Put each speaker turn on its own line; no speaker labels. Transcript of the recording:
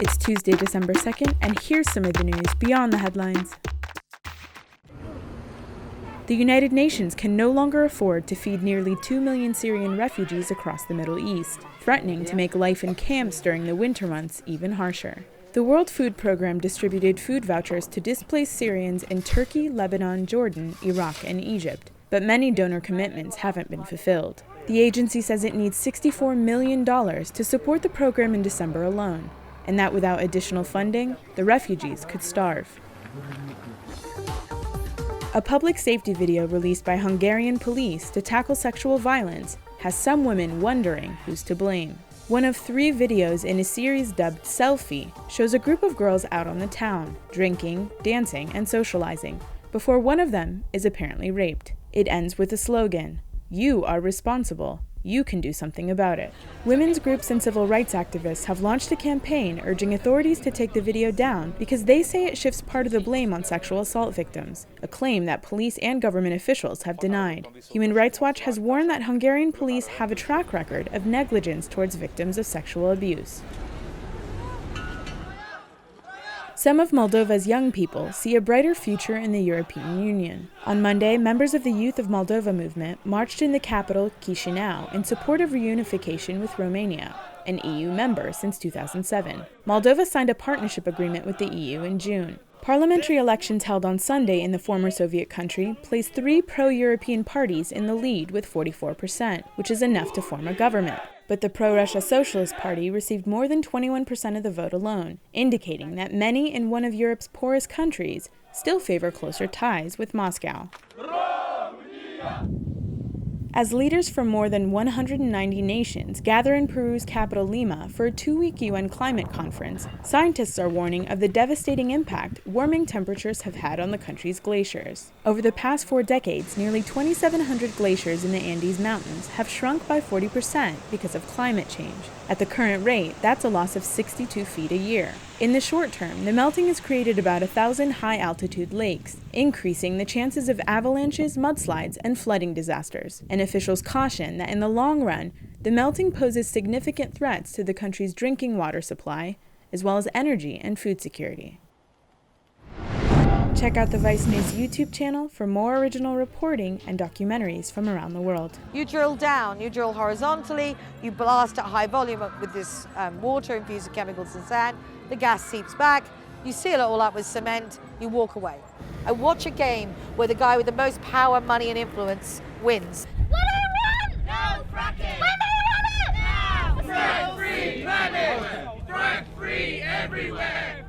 It's Tuesday, December 2nd, and here's some of the news beyond the headlines. The United Nations can no longer afford to feed nearly 2 million Syrian refugees across the Middle East, threatening to make life in camps during the winter months even harsher. The World Food Programme distributed food vouchers to displaced Syrians in Turkey, Lebanon, Jordan, Iraq, and Egypt, but many donor commitments haven't been fulfilled. The agency says it needs $64 million to support the program in December alone, and that without additional funding, the refugees could starve. A public safety video released by Hungarian police to tackle sexual violence has some women wondering who's to blame. One of 3 videos in a series dubbed Selfie shows a group of girls out on the town, drinking, dancing, and socializing, before one of them is apparently raped. It ends with a slogan, "You are responsible. You can do something about it." Women's groups and civil rights activists have launched a campaign urging authorities to take the video down because they say it shifts part of the blame on sexual assault victims, a claim that police and government officials have denied. Human Rights Watch has warned that Hungarian police have a track record of negligence towards victims of sexual abuse. Some of Moldova's young people see a brighter future in the European Union. On Monday, members of the Youth of Moldova movement marched in the capital, Chișinău, in support of reunification with Romania, an EU member since 2007. Moldova signed a partnership agreement with the EU in June. Parliamentary elections held on Sunday in the former Soviet country placed 3 pro-European parties in the lead with 44%, which is enough to form a government. But the pro-Russia Socialist Party received more than 21% of the vote alone, indicating that many in one of Europe's poorest countries still favor closer ties with Moscow. As leaders from more than 190 nations gather in Peru's capital Lima for a 2-week UN climate conference, scientists are warning of the devastating impact warming temperatures have had on the country's glaciers. Over the past 4 decades, nearly 2,700 glaciers in the Andes Mountains have shrunk by 40% because of climate change. At the current rate, that's a loss of 62 feet a year. In the short term, the melting has created about 1,000 high-altitude lakes, increasing the chances of avalanches, mudslides, and flooding disasters. And officials caution that in the long run, the melting poses significant threats to the country's drinking water supply, as well as energy and food security. Check out the VICE News YouTube channel for more original reporting and documentaries from around the world.
You drill down, you drill horizontally, you blast at high volume with this water infused with chemicals and sand, the gas seeps back, you seal it all up with cement, you walk away. I watch a game where the guy with the most power, money and influence wins.
No fracking! When they run it! Now! Frag-free planet! Frag-free everywhere!